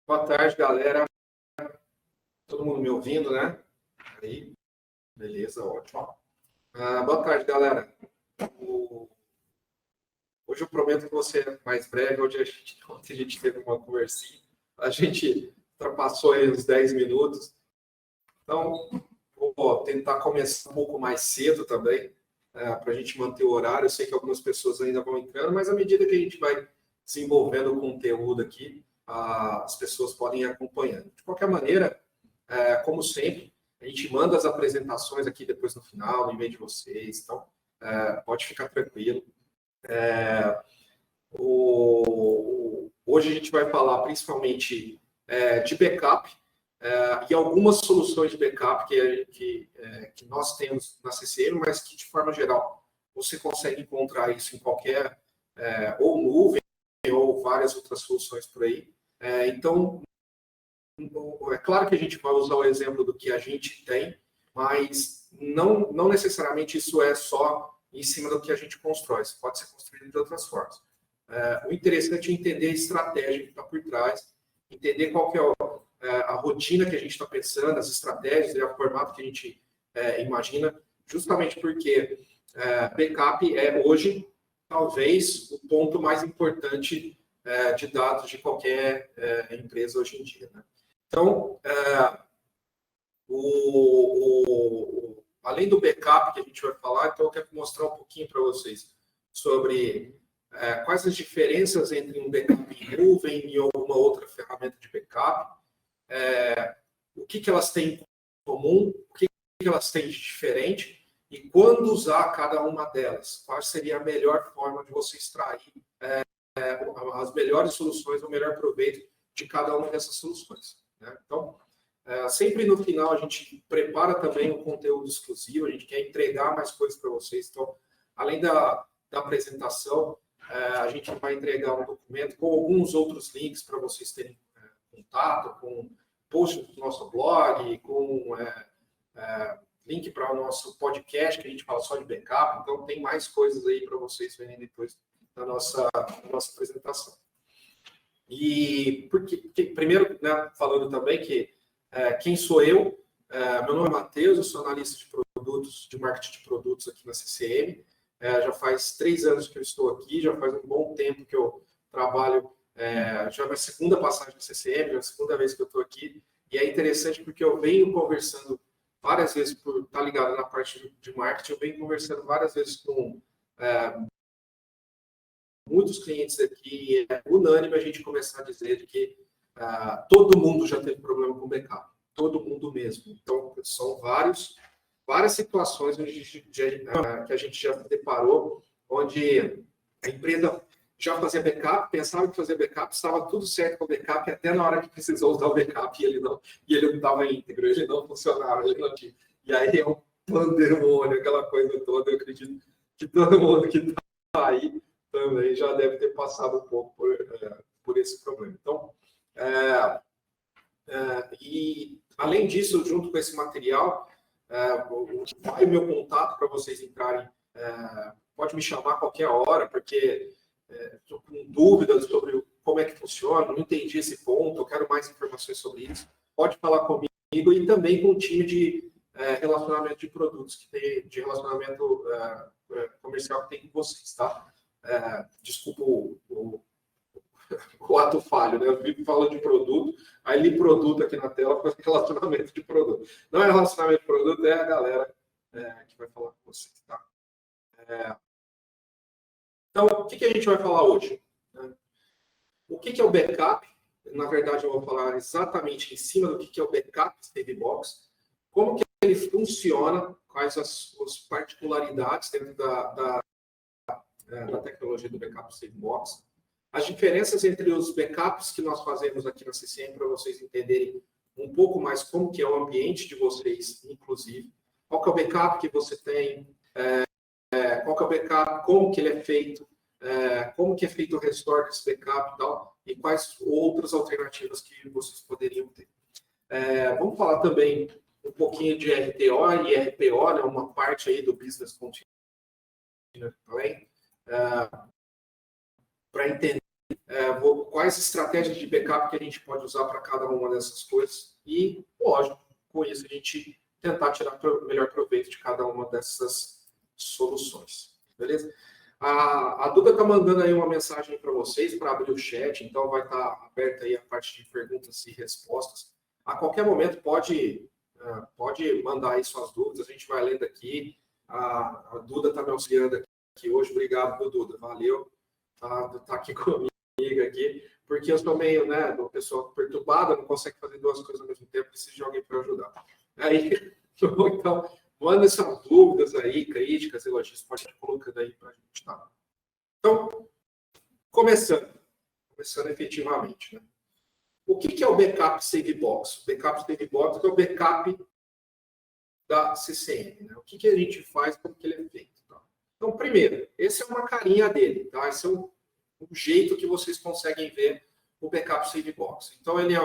Boa tarde, galera. Todo mundo me ouvindo, né? Aí, beleza, ótimo. Boa tarde, galera. Hoje eu prometo que você é mais breve. Ontem a gente teve uma conversinha. A gente ultrapassou aí uns 10 minutos. Então, vou tentar começar um pouco mais cedo também, para a gente manter o horário. Eu sei que algumas pessoas ainda vão entrando, mas à medida que a gente vai desenvolvendo o conteúdo aqui, as pessoas podem ir acompanhando. De qualquer maneira, como sempre, a gente manda as apresentações aqui depois no final, no e-mail de vocês, então pode ficar tranquilo. Hoje a gente vai falar principalmente de backup e algumas soluções de backup que nós temos na CCM, mas que, de forma geral, você consegue encontrar isso em qualquer ou nuvem ou várias outras soluções por aí. Então, é claro que a gente vai usar o exemplo do que a gente tem, mas não necessariamente isso é só em cima do que a gente constrói. Isso pode ser construído de outras formas. O interessante é entender a estratégia que está por trás, entender qual que é a rotina que a gente está pensando, as estratégias, o formato que a gente imagina, justamente porque backup é hoje, talvez, o ponto mais importante de dados de qualquer empresa hoje em dia, né? Então, além do backup que a gente vai falar, então eu quero mostrar um pouquinho para vocês sobre quais as diferenças entre um backup em nuvem e alguma outra ferramenta de backup, o que elas têm em comum, o que elas têm de diferente e quando usar cada uma delas, qual seria a melhor forma de você extrair as melhores soluções, o melhor proveito de cada uma dessas soluções, né? Então, sempre no final a gente prepara também um conteúdo exclusivo, a gente quer entregar mais coisas para vocês. Então, além da apresentação, a gente vai entregar um documento com alguns outros links para vocês terem contato, com post do nosso blog, com link para o nosso podcast, que a gente fala só de backup. Então, tem mais coisas aí para vocês verem depois da nossa apresentação. E porque primeiro, né, falando também que quem sou eu? Meu nome é Matheus, eu sou analista de produtos, de marketing de produtos aqui na CCM. Já faz 3 anos que eu estou aqui, já faz um bom tempo que eu trabalho, já é minha segunda passagem na CCM, já é a segunda vez que eu estou aqui. E é interessante porque eu venho conversando várias vezes, por estar ligado na parte de marketing, eu venho conversando várias vezes com muitos clientes aqui, e é unânime a gente começar a dizer de que todo mundo já teve problema com backup, todo mundo mesmo. Então, são várias situações que a gente já se deparou, onde a empresa já fazia backup, pensava que fazia backup, estava tudo certo com o backup, até na hora que precisou usar o backup, ele não estava íntegro, ele não funcionava, ele não tinha. E aí é um pandemônio, aquela coisa toda. Eu acredito que todo mundo que está aí também já deve ter passado um pouco por esse problema. Então, e além disso, junto com esse material, vai o meu contato para vocês entrarem. Pode me chamar a qualquer hora, porque estou com dúvidas sobre como é que funciona, não entendi esse ponto, eu quero mais informações sobre isso. Pode falar comigo e também com o time de relacionamento de produtos, de relacionamento comercial que tem com vocês, tá? Desculpa o ato falho, né? Eu vivo falando de produto, aí li produto aqui na tela para relacionamento de produto. Não é relacionamento de produto, é a galera que vai falar com vocês, tá? Então, o que a gente vai falar hoje? O que é o backup? Na verdade, eu vou falar exatamente em cima do que é o backup Savebox, como que ele funciona, quais as particularidades dentro da tecnologia do backup Savebox, as diferenças entre os backups que nós fazemos aqui na CCM, para vocês entenderem um pouco mais como que é o ambiente de vocês, inclusive, qual que é o backup que você tem, qual que é o backup, como que ele é feito, como que é feito o restore desse backup e tal, e quais outras alternativas que vocês poderiam ter. Vamos falar também um pouquinho de RTO e RPO, né, uma parte aí do Business Continuous Planning, para entender quais estratégias de backup que a gente pode usar para cada uma dessas coisas e, lógico, com isso a gente tentar tirar o melhor proveito de cada uma dessas soluções. Beleza? A Duda está mandando aí uma mensagem para vocês, para abrir o chat, então vai estar aberta aí a parte de perguntas e respostas. A qualquer momento pode mandar aí suas dúvidas, a gente vai lendo aqui. A Duda está me auxiliando aqui hoje, obrigado, Duda, valeu. Tá aqui comigo aqui, porque eu sou meio, né, uma pessoa perturbada, não consegue fazer duas coisas ao mesmo tempo, preciso de alguém para ajudar. Aí, então, manda suas dúvidas aí, críticas, elogios, pode ir colocando aí para a gente, tá? Então, começando efetivamente, né? O que é o Backup Save Box? O Backup Save Box é o backup da CCM, né? O que a gente faz, como que ele é feito, tá? Então, primeiro, esse é uma carinha dele, tá? Esse é o jeito que vocês conseguem ver o Backup Save Box. Então, ele é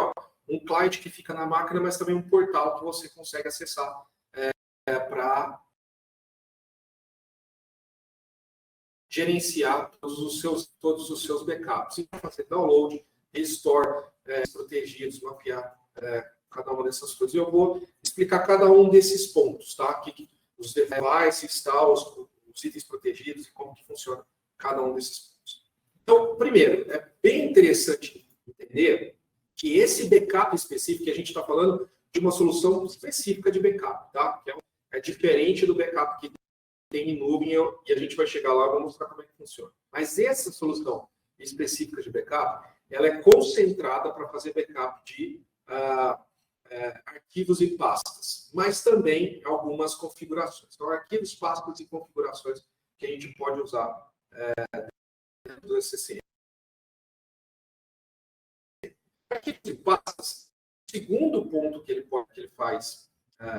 um client que fica na máquina, mas também um portal que você consegue acessar para gerenciar todos os seus backups. E fazer download, restore, protegidos, mapear cada uma dessas coisas. E eu vou explicar cada um desses pontos, tá? Os devices, tá? Os itens protegidos e como que funciona cada um desses pontos. Então, primeiro, é bem interessante entender que esse backup específico, que a gente está falando de uma solução específica de backup, tá? Que é diferente do backup que tem em nuvem, e a gente vai chegar lá e vou mostrar como é que funciona. Mas essa solução específica de backup, ela é concentrada para fazer backup de arquivos e pastas, mas também algumas configurações. Então, arquivos, pastas e configurações que a gente pode usar dentro do CCM. Arquivos e pastas, segundo ponto que ele faz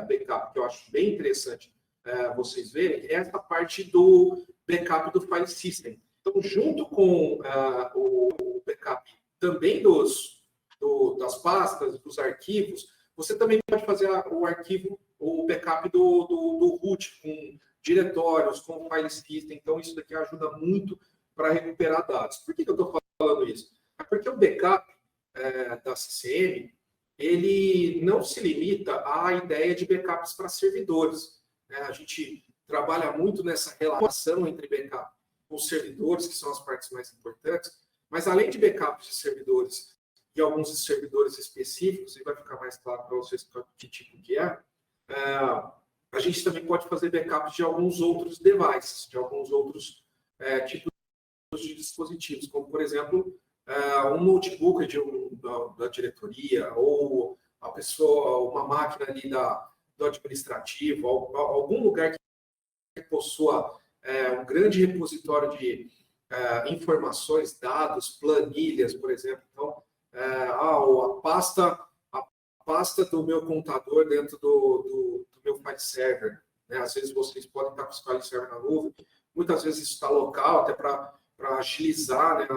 backup, que eu acho bem interessante vocês verem, é essa parte do backup do file system. Então, junto com o backup também das pastas, dos arquivos, você também pode fazer o backup do root, com diretórios, com file system. Então, isso daqui ajuda muito para recuperar dados. Por que eu estou falando isso? É porque o backup da CCM, ele não se limita à ideia de backups para servidores. A gente trabalha muito nessa relação entre backup com servidores, que são as partes mais importantes, mas além de backups de servidores e alguns servidores específicos, e vai ficar mais claro para vocês que tipo que a gente também pode fazer backups de alguns outros devices, de alguns outros tipos de dispositivos, como, por exemplo, um notebook da diretoria, ou uma máquina ali do administrativo, algum lugar que possua um grande repositório de informações, dados, planilhas, por exemplo. Então, a pasta do meu computador dentro do meu file server. Né? Às vezes vocês podem estar com o file server na nuvem, muitas vezes isso está local, até para agilizar, né,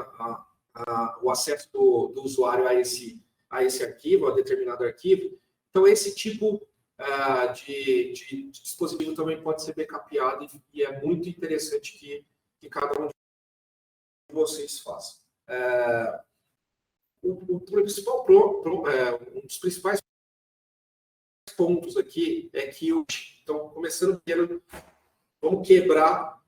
o acesso do usuário a esse arquivo, a determinado arquivo. Então, esse tipo de dispositivo também pode ser backupeado e é muito interessante que cada um de vocês faça. Um dos principais pontos aqui é que, então, começando primeiro, vamos quebrar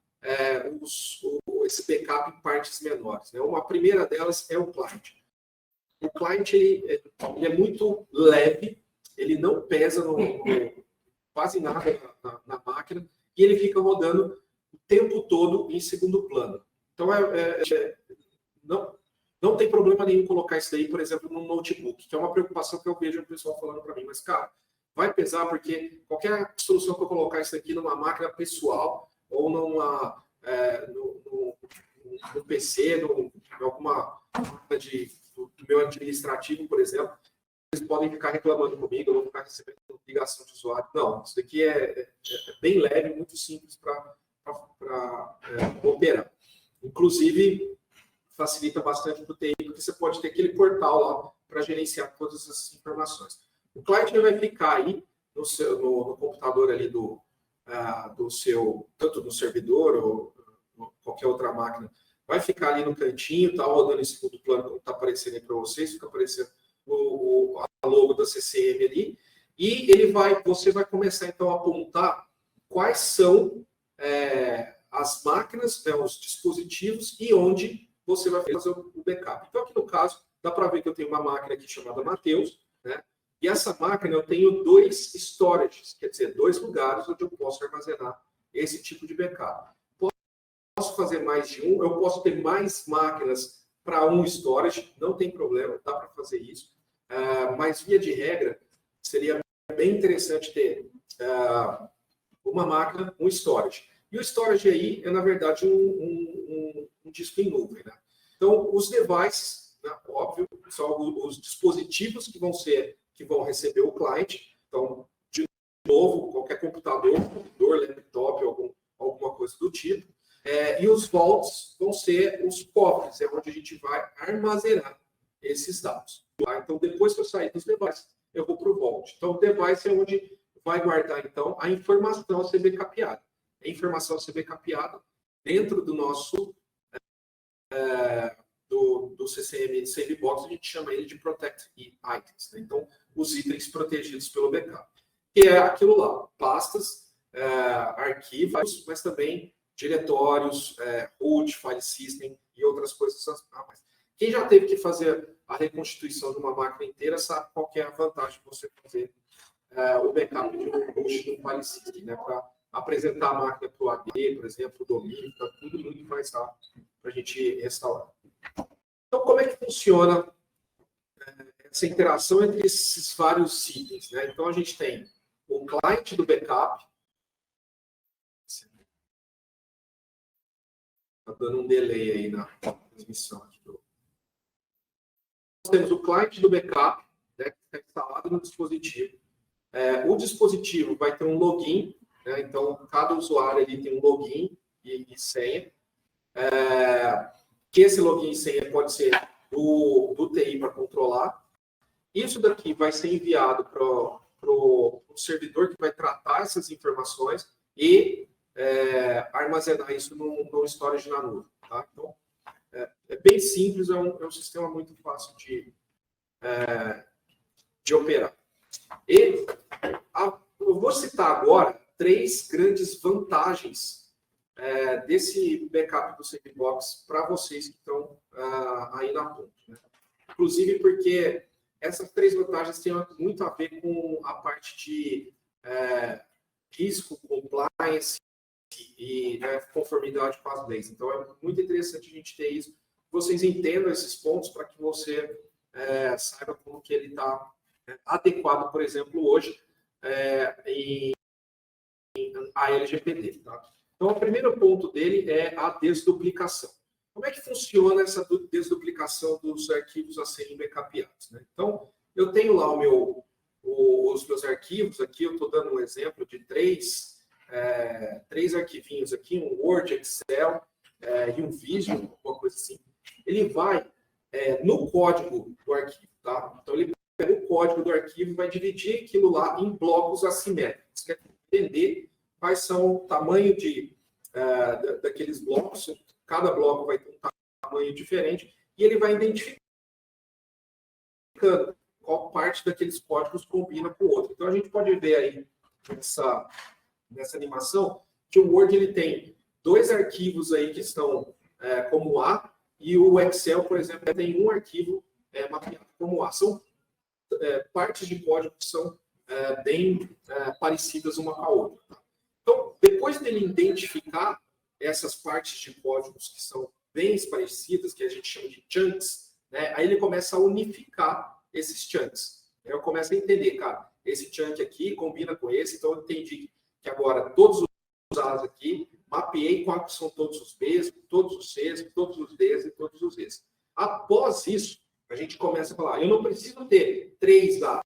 esse backup em partes menores. Né? Uma primeira delas é o client. O client ele é muito leve, ele não pesa quase nada na máquina, e ele fica rodando o tempo todo em segundo plano. Então, não tem problema nenhum colocar isso daí, por exemplo, num notebook, que é uma preocupação que eu vejo o pessoal falando para mim. Mas, cara, vai pesar, porque qualquer solução que eu colocar isso aqui numa máquina pessoal ou no PC, em alguma máquina do meu administrativo, por exemplo, eles podem ficar reclamando comigo, eu vou ficar recebendo ligação de usuário. Não, isso daqui é bem leve, muito simples para operar. Inclusive, facilita bastante para o TI, porque você pode ter aquele portal lá para gerenciar todas essas informações. O client vai ficar aí no computador ali do seu, tanto no servidor ou qualquer outra máquina vai ficar ali no cantinho, tá rodando em segundo plano, como está aparecendo aí para vocês, fica aparecendo a logo da CCM ali, e você vai começar então a apontar quais são as máquinas, né, os dispositivos e onde você vai fazer o backup. Então aqui no caso, dá para ver que eu tenho uma máquina aqui chamada Mateus, né? E essa máquina eu tenho 2 storages, quer dizer, 2 lugares onde eu posso armazenar esse tipo de backup. Posso fazer mais de um, eu posso ter mais máquinas para um storage, não tem problema, dá para fazer isso. Mas, via de regra, seria bem interessante ter uma máquina, um storage. E o storage aí é, na verdade, um disco em nuvem. Né? Então, os devices, né, óbvio, são os dispositivos que vão receber o cliente. Então, de novo, qualquer computador, laptop, alguma coisa do tipo. E os vaults vão ser os cofres, é onde a gente vai armazenar esses dados. Tá? Então, depois que eu sair dos devices, eu vou para o vault. Então, o device é onde vai guardar, então, a informação a ser backupeada. A informação a ser backupeada dentro do nosso do CCM Save Box, a gente chama ele de Protect Items. Né? Então, os itens protegidos pelo backup. Que é aquilo lá, pastas, arquivos, mas também diretórios, root, file system e outras coisas a mais. Quem já teve que fazer a reconstituição de uma máquina inteira sabe qual que é a vantagem de você fazer o backup de um root do file system, né? Para apresentar a máquina para o AD, por exemplo, o domínio, está tudo muito mais rápido para a gente restaurar. Então, como é que funciona essa interação entre esses vários itens? Né? Então, a gente tem o cliente do backup. Está dando um delay aí na transmissão. Aqui Nós temos o cliente do backup, né, que está instalado no dispositivo. O dispositivo vai ter um login, né, então cada usuário ali tem um login e senha. Que esse login e senha pode ser do TI para controlar. Isso daqui vai ser enviado para o servidor que vai tratar essas informações e armazenar isso no storage na nuvem. Tá? Então, é bem simples, é um sistema muito fácil de operar. E eu vou citar agora 3 grandes vantagens desse backup do Safebox para vocês que estão aí na ponta. Né? Inclusive porque essas 3 vantagens têm muito a ver com a parte de risco, compliance e conformidade com as leis. Então, é muito interessante a gente ter isso. Vocês entendam esses pontos para que você saiba como que ele está adequado, por exemplo, hoje em LGPD. Tá? Então, o primeiro ponto dele é a desduplicação. Como é que funciona essa desduplicação dos arquivos a serem backupeados? Né? Então, eu tenho lá os meus arquivos, aqui eu estou dando um exemplo de 3 arquivinhos aqui, um Word, Excel e um Visio, alguma coisa assim. Ele vai no código do arquivo, tá? Então, ele pega o código do arquivo e vai dividir aquilo lá em blocos assimétricos. Quer entender quais são o tamanho daqueles blocos. Cada bloco vai ter um tamanho diferente e ele vai identificando qual parte daqueles códigos combina com o outro. Então, a gente pode ver aí nessa animação que o Word ele tem 2 arquivos aí que estão como A e o Excel, por exemplo, tem um arquivo mapeado como A. São partes de código que são bem parecidas uma com a outra. Tá? Então, depois dele identificar essas partes de códigos que são bem parecidas, que a gente chama de chunks, né? Aí ele começa a unificar esses chunks. Eu começo a entender, cara, esse chunk aqui combina com esse, então eu entendi que agora todos os A's aqui, mapeei quais são todos os B's, todos os C's, todos os D's e todos os E's. Após isso, a gente começa a falar, eu não preciso ter 3 A's,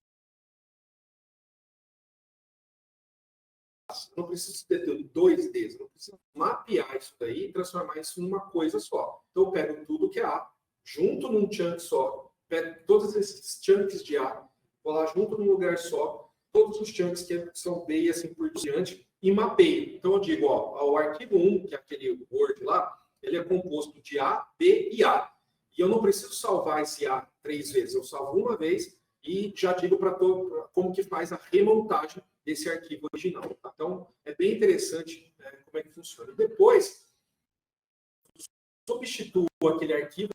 não preciso ter 2 Ds, não preciso mapear isso daí e transformar isso numa coisa só. Então, eu pego tudo que é A, junto num chunk só, pego todos esses chunks de A, vou lá junto num lugar só, todos os chunks que são B e assim por diante, e mapeio. Então, eu digo, ó, o arquivo 1, que é aquele Word lá, ele é composto de A, B e A. E eu não preciso salvar esse A 3 vezes, eu salvo uma vez e já digo para todo como que faz a remontagem desse arquivo original. Então, é bem interessante como é que funciona. Depois, substituo aquele arquivo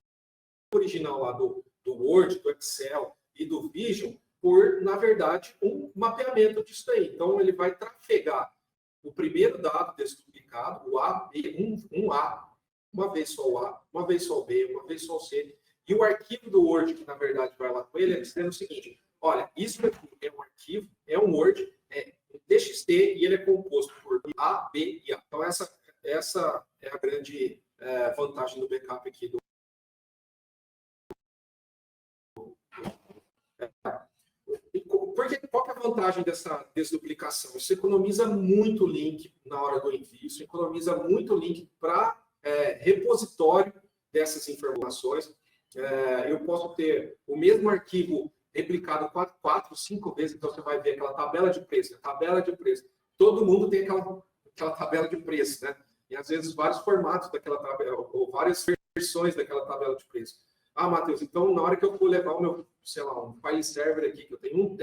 original lá do Word, do Excel e do Vision por, na verdade, um mapeamento disso aí. Então, ele vai trafegar o primeiro dado desduplicado, o A, B, um A, uma vez só o A, uma vez só o B, uma vez só o C. E o arquivo do Word, que na verdade vai lá com ele, é dizendo o seguinte: olha, isso aqui é um arquivo, é um Word, é um TXT e ele é composto por A, B e A. Então, essa é a grande vantagem do backup aqui do. Qual que é a vantagem dessa desduplicação? Isso economiza muito link na hora do envio, isso economiza muito link para repositório dessas informações. Eu posso ter o mesmo arquivo replicado 4, 5 vezes, então você vai ver aquela tabela de preço, Todo mundo tem aquela tabela de preço, né? E às vezes vários formatos daquela tabela, ou várias versões daquela tabela de preço. Ah, Matheus, então na hora que eu for levar o meu, sei lá, um file server aqui, que eu tenho 1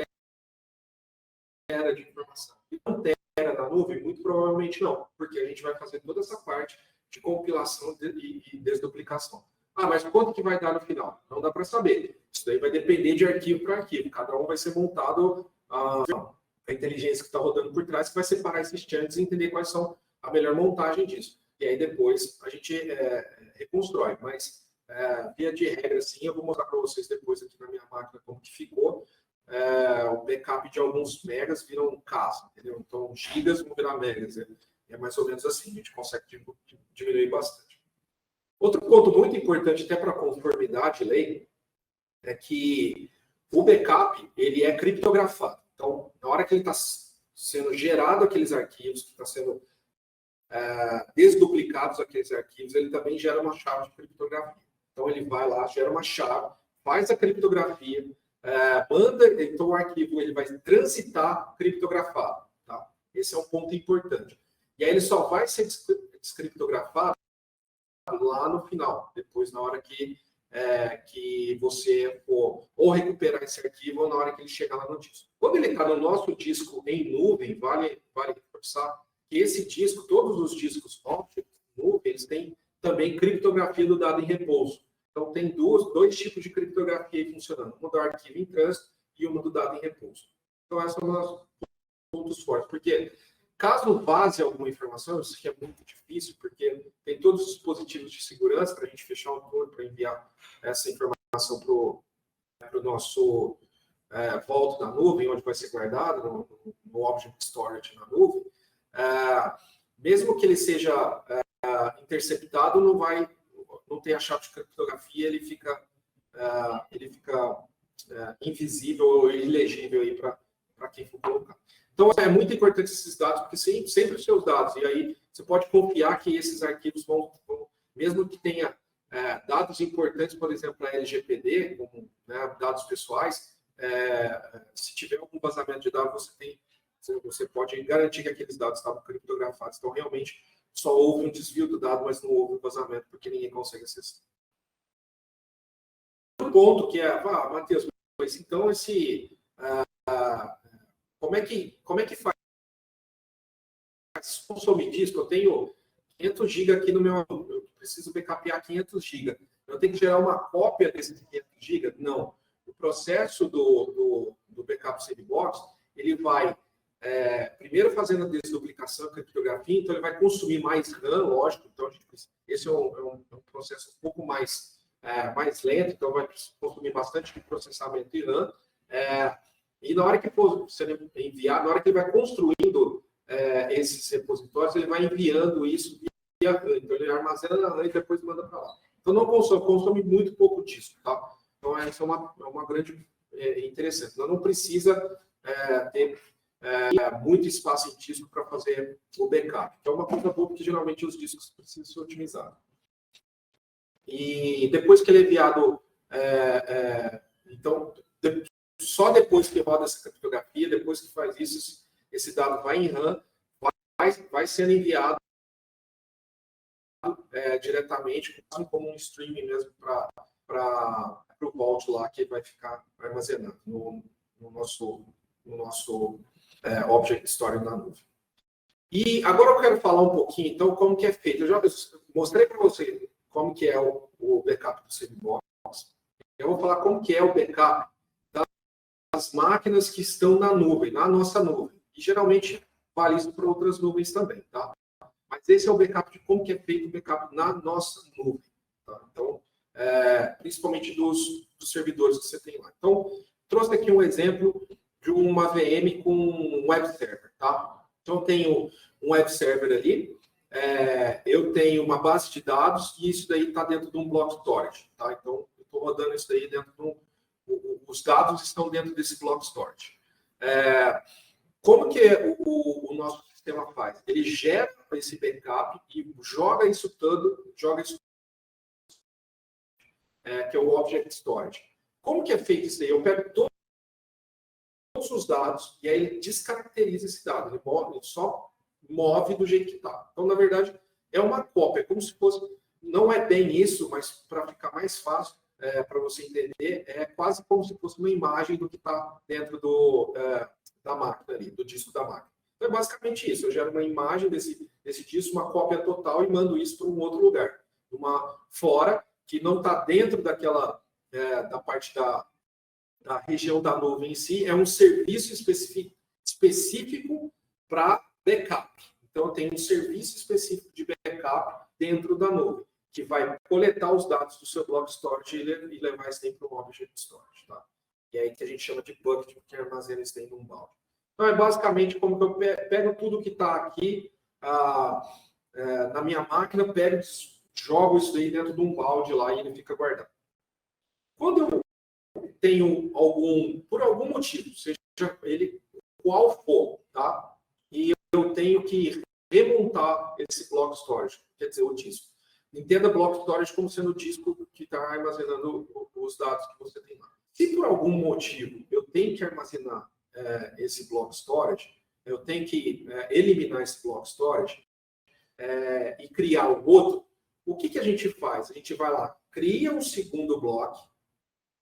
tera de informação, e 1 tera na nuvem, muito provavelmente não, porque a gente vai fazer toda essa parte de compilação e desduplicação. Ah, mas quanto que vai dar no final? Não dá para saber. Isso daí vai depender de arquivo para arquivo. Cada um vai ser montado a inteligência que está rodando por trás, que vai separar esses chunks e entender quais são a melhor montagem disso. E aí depois a gente reconstrói. Mas, via de regra, assim, eu vou mostrar para vocês depois aqui na minha máquina como que ficou. O backup de alguns megas viram um caso, entendeu? Então, gigas vão virar megas. É mais ou menos assim, a gente consegue diminuir bastante. Outro ponto muito importante, até para conformidade lei, é que o backup ele é criptografado. Então, na hora que ele está sendo gerado aqueles arquivos, que está sendo desduplicados aqueles arquivos, ele também gera uma chave de criptografia. Então, ele vai lá, gera uma chave, faz a criptografia, manda, então o arquivo ele vai transitar criptografado. Tá? Esse é um ponto importante. E aí ele só vai ser descriptografado lá no final, depois na hora que você for ou recuperar esse arquivo ou na hora que ele chegar lá no disco. Quando ele está no nosso disco em nuvem, vale reforçar que esse disco, todos os discos Object nuvem, eles têm também criptografia do dado em repouso. Então tem dois tipos de criptografia funcionando, uma do arquivo em trânsito e uma do dado em repouso. Então esses são os pontos fortes, porque caso vaze alguma informação, isso aqui é muito difícil, porque tem todos os dispositivos de segurança para a gente fechar o torno, para enviar essa informação para o nosso vault na nuvem, onde vai ser guardado, no Object Storage na nuvem. Mesmo que ele seja interceptado, não tem a chave de criptografia, ele fica invisível ou ilegível aí para quem for colocar. Então, é muito importante esses dados, porque sempre os seus dados, e aí você pode confiar que esses arquivos vão mesmo que tenha dados importantes, por exemplo, a LGPD, como dados pessoais, se tiver algum vazamento de dados, você pode garantir que aqueles dados estavam criptografados. Então, realmente, só houve um desvio do dado, mas não houve um vazamento, porque ninguém consegue acessar. Outro ponto que Matheus, mas então como é que faz? Consumir disco, eu tenho 500 GB aqui no meu, eu preciso backupear 500 GB. Eu tenho que gerar uma cópia desses 500 GB? Não. O processo do backup sandbox, ele vai primeiro fazendo a desduplicação, a criptografia, então ele vai consumir mais RAM, lógico. Então, esse é um processo um pouco mais lento, então vai consumir bastante processamento e RAM. E na hora que for sendo enviado, na hora que ele vai construindo esses repositórios, ele vai enviando isso via RAM. Então, ele armazena na RAM e depois manda para lá. Então, não consome muito pouco disco, tá? Então, essa é uma grande interessante. Não precisa ter muito espaço em disco para fazer o backup. Então, é uma coisa boa, porque geralmente os discos precisam ser otimizados. E depois que ele é enviado, então, só depois que roda essa criptografia, depois que faz isso, esse dado vai em RAM, vai sendo enviado diretamente, como um streaming mesmo para o Vault lá, que vai ficar armazenado no nosso Object Store na nuvem. E agora eu quero falar um pouquinho, então, como que é feito. Eu já mostrei para você como que é o backup do Sandbox. Eu vou falar como que é o backup das máquinas que estão na nuvem, na nossa nuvem. E geralmente vale isso para outras nuvens também, tá? Mas esse é o backup de como que é feito o backup na nossa nuvem. Tá? Então, principalmente dos servidores que você tem lá. Então, trouxe aqui um exemplo de uma VM com um web server, tá? Então, eu tenho um web server ali, eu tenho uma base de dados e isso daí está dentro de um block storage, tá? Então, eu estou rodando isso daí dentro de os dados estão dentro desse block storage. Como que o nosso sistema faz? Ele gera esse backup e joga isso que é o Object Storage. Como que é feito isso aí? Eu pego todos os dados e aí ele descaracteriza esse dado. Ele só move do jeito que está. Então, na verdade, é uma cópia. É como se fosse... Não é bem isso, mas para ficar mais fácil para você entender, é quase como se fosse uma imagem do que está dentro da máquina ali, do disco da máquina. Então, é basicamente isso. Eu gero uma imagem desse disco, uma cópia total e mando isso para um outro lugar. Fora, que não está dentro daquela da parte da região da nuvem em si, é um serviço específico para backup. Então, eu tenho um serviço específico de backup dentro da nuvem, que vai coletar os dados do seu block storage e levar isso para o Object Storage. Tá? E aí que a gente chama de bucket, porque armazena isso dentro de um balde. Então, é basicamente como que eu pego tudo que está aqui na minha máquina, jogo isso daí dentro de um balde lá e ele fica guardado. Quando eu tenho por algum motivo, seja ele qual for, tá? E eu tenho que remontar esse block storage, quer dizer, o disco. Entenda block storage como sendo o disco que está armazenando os dados que você tem lá. Se por algum motivo eu tenho que armazenar esse block storage, eu tenho que eliminar esse block storage e criar um outro, o que a gente faz? A gente vai lá, cria um segundo bloco,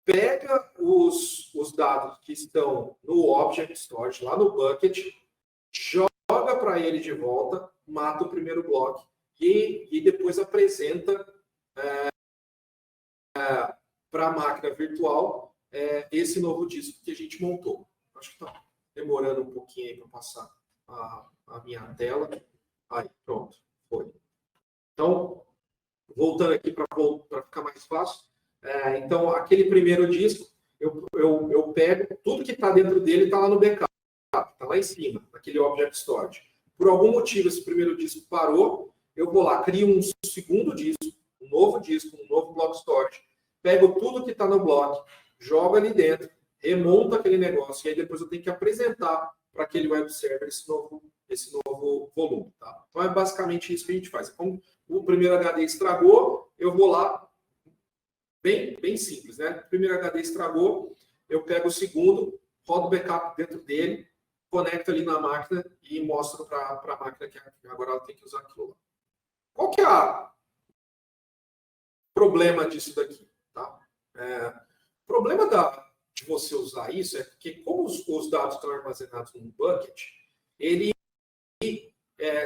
pega os dados que estão no Object Storage, lá no bucket, joga para ele de volta, mata o primeiro bloco e depois apresenta para a máquina virtual esse novo disco que a gente montou. Acho que está demorando um pouquinho aí para passar a minha tela. Aí, pronto, foi. Então, voltando aqui para ficar mais fácil. Então, aquele primeiro disco, eu pego, tudo que está dentro dele está lá no backup, está lá em cima, naquele Object Storage. Por algum motivo, esse primeiro disco parou, eu vou lá, crio um segundo disco, um novo block storage, pego tudo que está no bloco, jogo ali dentro, remonto aquele negócio, e aí depois eu tenho que apresentar para aquele web server esse novo volume. Tá? Então, é basicamente isso que a gente faz. Como o primeiro HD estragou, eu vou lá, bem simples, né? O primeiro HD estragou, eu pego o segundo, rodo o backup dentro dele, conecto ali na máquina e mostro para a máquina que agora ela tem que usar aquilo lá. Qual que é o problema disso daqui? Tá? O problema de você usar isso é porque, como os dados estão armazenados num bucket,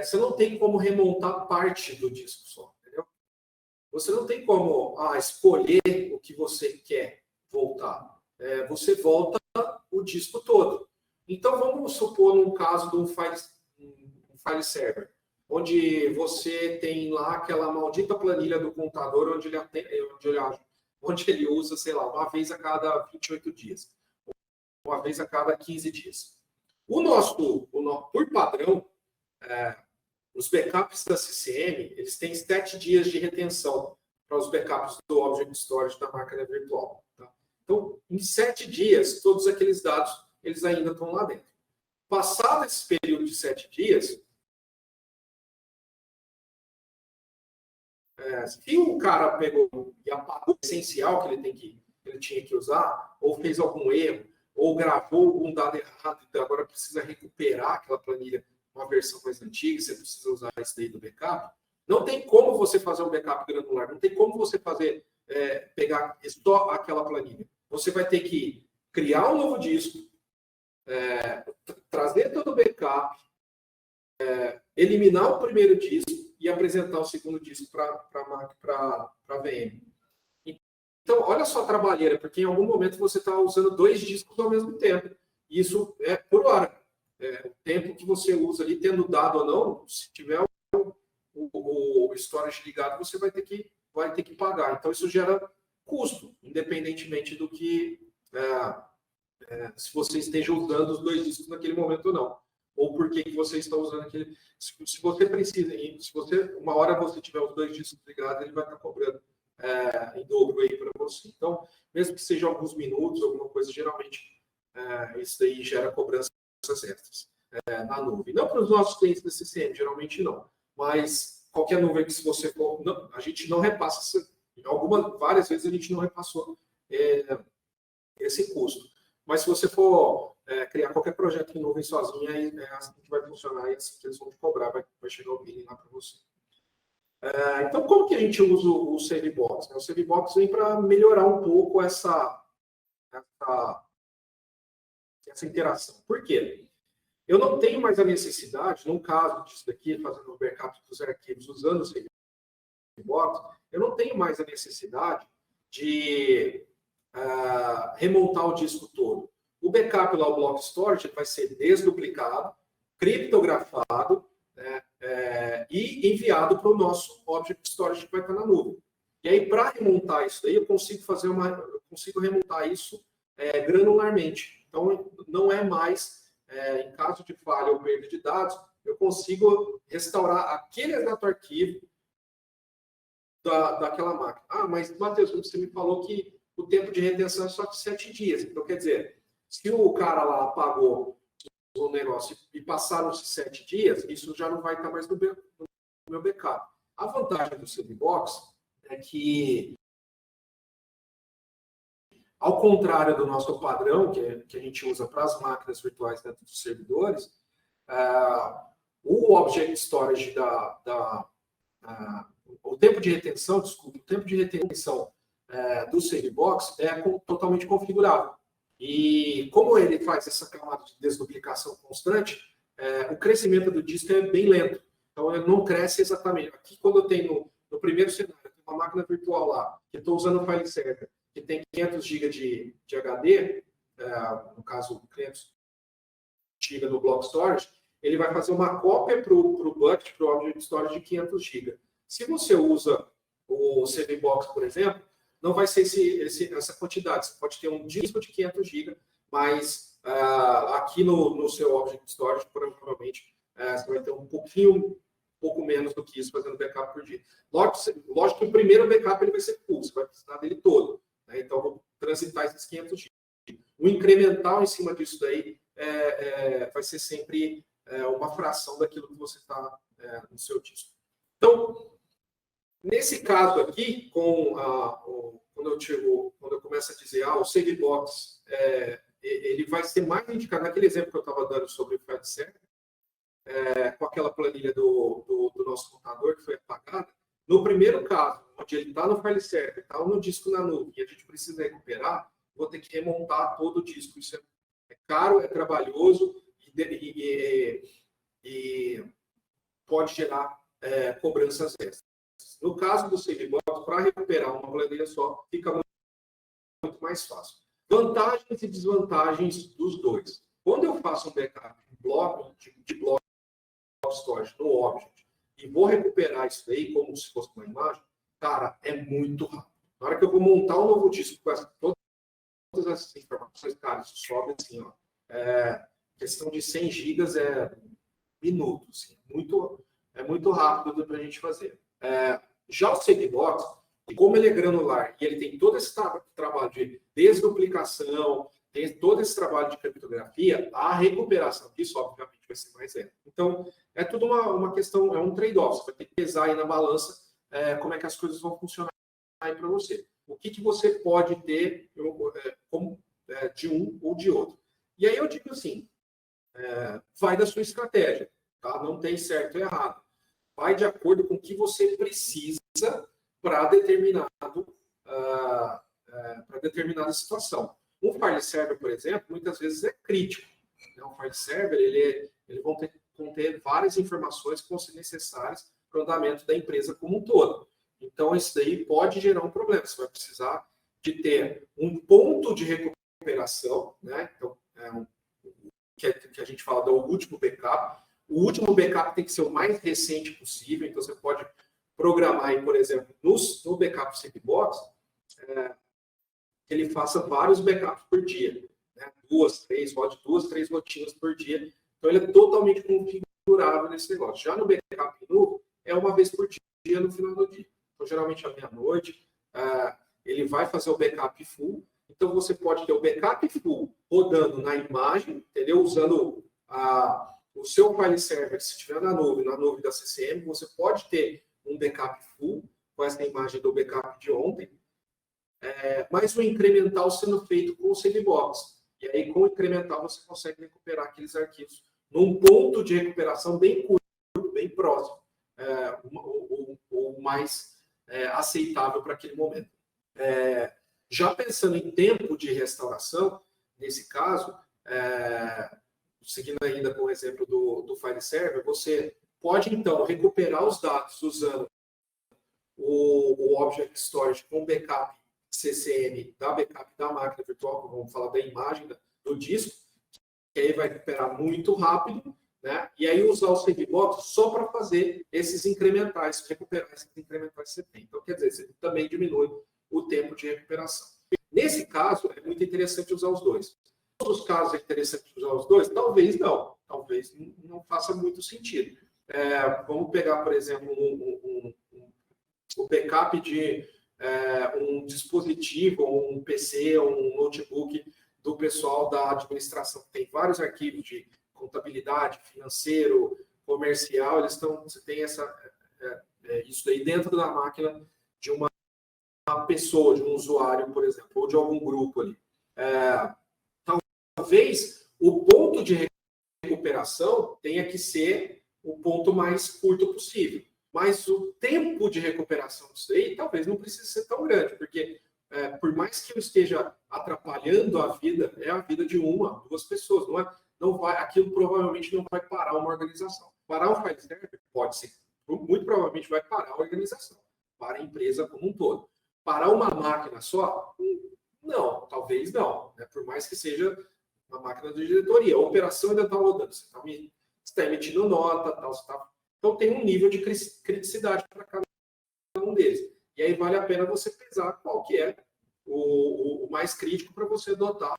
você não tem como remontar parte do disco só. Entendeu? Você não tem como escolher o que você quer voltar. Você volta o disco todo. Então, vamos supor num caso de um file server, onde você tem lá aquela maldita planilha do contador onde ele usa, sei lá, uma vez a cada 28 dias, uma vez a cada 15 dias. Por padrão, os backups da CCM, eles têm 7 dias de retenção para os backups do Object Storage da máquina virtual. Tá? Então, em 7 dias, todos aqueles dados, eles ainda estão lá dentro. Passado esse período de 7 dias, se o cara pegou e apagou o essencial que ele tinha que usar, ou fez algum erro, ou gravou algum dado errado, então agora precisa recuperar aquela planilha, uma versão mais antiga, você precisa usar isso daí do backup, Não tem como você fazer um backup granular, não tem como você fazer, pegar só aquela planilha. Você vai ter que criar um novo disco, trazer todo o backup, eliminar o primeiro disco e apresentar o segundo disco para a VM. Então, olha só a trabalheira, porque em algum momento você está usando 2 discos ao mesmo tempo. Isso é por hora. O tempo que você usa ali, tendo dado ou não, se tiver o storage ligado, você vai ter que pagar. Então, isso gera custo, independentemente do que se você esteja usando os 2 discos naquele momento ou não. Ou por que você está usando aquele. Se você precisa, se você, uma hora você tiver os 2 discos ligados, ele vai estar cobrando em dobro aí para você. Então, mesmo que seja alguns minutos, alguma coisa, geralmente isso daí gera cobranças extras na nuvem. Não para os nossos clientes da CCM, geralmente não. Mas qualquer nuvem que se você for, não, a gente não repassa, várias vezes a gente não repassou esse custo. Mas se você for criar qualquer projeto em nuvem sozinho, aí é assim que vai funcionar e é assim que eles vão te cobrar, vai chegar o billing lá para você. Então, como que a gente usa o SaveBox? O SaveBox vem para melhorar um pouco essa interação. Por quê? Eu não tenho mais a necessidade, no caso disso daqui, fazendo o backup dos arquivos usando o SaveBox, eu não tenho mais a necessidade de remontar o disco todo. O backup lá, o block storage, vai ser desduplicado, criptografado, e enviado para o nosso object storage que vai estar na nuvem. E aí, para remontar isso daí, eu consigo remontar isso granularmente. Então, não é mais, em caso de falha ou perda de dados, eu consigo restaurar aquele exato arquivo daquela máquina. Ah, mas, Matheus, você me falou que o tempo de retenção é só de 7 dias. Então, quer dizer, se o cara lá apagou o negócio e passaram-se 7 dias, isso já não vai estar mais no meu backup. A vantagem do SaveBox é que, ao contrário do nosso padrão, que a gente usa para as máquinas virtuais dentro dos servidores, o Object Storage o tempo de retenção, do SaveBox é totalmente configurável. E como ele faz essa camada de desduplicação constante, o crescimento do disco é bem lento. Então, ele não cresce exatamente. Aqui, quando eu tenho, no primeiro cenário, eu tenho uma máquina virtual lá, que estou usando o file server, que tem 500 GB de HD, no caso, 500 GB no block storage, ele vai fazer uma cópia para o bucket, para o object storage de 500 GB. Se você usa o SaveBox, por exemplo, não vai ser essa quantidade. Você pode ter um disco de 500 GB, mas aqui no seu Object Storage, provavelmente, você vai ter um pouco menos do que isso fazendo backup por dia. Lógico que o primeiro backup ele vai ser full, você vai precisar dele todo. Né? Então, vou transitar esses 500 GB. O incremental em cima disso daí vai ser sempre uma fração daquilo que você está no seu disco. Então, nesse caso aqui, quando eu começo a dizer, o SaveBox, ele vai ser mais indicado, naquele exemplo que eu estava dando sobre o file server, com aquela planilha do nosso computador que foi apagada. No primeiro caso, onde ele está no file server, está no disco na nuvem, e a gente precisa recuperar, vou ter que remontar todo o disco. Isso é caro, é trabalhoso e pode gerar cobranças extras. No caso do SaveBox, para recuperar uma planilha só, fica muito mais fácil. Vantagens e desvantagens dos dois. Quando eu faço um backup de bloco storage no Object e vou recuperar isso daí como se fosse uma imagem, cara, é muito rápido. Na hora que eu vou montar um novo disco com todas essas informações, cara, isso sobe assim, ó. Questão de 100 gigas minutos. Assim, é muito rápido para a gente fazer. Já o SaveBox, como ele é granular e ele tem todo esse trabalho de desduplicação, tem todo esse trabalho de criptografia, a recuperação disso, obviamente, vai ser mais lenta. Então, é tudo uma questão, é um trade-off. Você vai ter que pesar aí na balança como é que as coisas vão funcionar aí para você. O que você pode ter de um ou de outro. E aí eu digo assim, vai da sua estratégia, tá? Não tem certo e errado. vai de acordo com o que você precisa para determinada situação. Um file server, por exemplo, muitas vezes é crítico. Um file server, ele vão conter várias informações que vão ser necessárias para o andamento da empresa como um todo. Então, isso daí pode gerar um problema. Você vai precisar de ter um ponto de recuperação, né? Então, que a gente fala do último backup. O último backup tem que ser o mais recente possível. Então, você pode programar aí, por exemplo, no backup Sandbox, ele faça vários backups por dia. Né? 2, 3 rotinas por dia. Então, ele é totalmente configurável nesse negócio. Já no backup em nuvem, é uma vez por dia no final do dia. Então, geralmente, à meia-noite, ele vai fazer o backup full. Então, você pode ter o backup full rodando na imagem, entendeu? Usando o seu file server, se estiver na nuvem da CCM, você pode ter um backup full com essa imagem do backup de ontem, mas o incremental sendo feito com o Sandbox. E aí, com o incremental, você consegue recuperar aqueles arquivos num ponto de recuperação bem curto, bem próximo, o mais aceitável para aquele momento. Já pensando em tempo de restauração, nesse caso, seguindo ainda com o exemplo do file server, você pode, então, recuperar os dados usando o Object Storage com backup CCM da backup da máquina virtual, vamos falar da imagem do disco, que aí vai recuperar muito rápido, né? E aí usar o Sandbox só para fazer esses incrementais, recuperar esses incrementais que você tem. Então, quer dizer, você também diminui o tempo de recuperação. Nesse caso, é muito interessante usar os dois. Em todos os casos é interessante usar os dois? Talvez não. Talvez não faça muito sentido. Vamos pegar, por exemplo, o backup de um dispositivo, ou um PC, ou um notebook do pessoal da administração. Tem vários arquivos de contabilidade, financeiro, comercial, você tem isso daí dentro da máquina de uma pessoa, de um usuário, por exemplo, ou de algum grupo ali. Talvez o ponto de recuperação tenha que ser o ponto mais curto possível. Mas o tempo de recuperação disso aí talvez não precise ser tão grande, porque por mais que eu esteja atrapalhando a vida, é a vida de uma, duas pessoas. Aquilo provavelmente não vai parar uma organização. Parar um file server pode ser. Muito provavelmente vai parar a organização, para a empresa como um todo. Parar uma máquina só? Não, talvez não. Né? Por mais que seja uma máquina de diretoria. A operação ainda está rodando. Você está emitindo nota, tal, então tem um nível de criticidade para cada um deles. E aí vale a pena você pesar qual que é o mais crítico para você adotar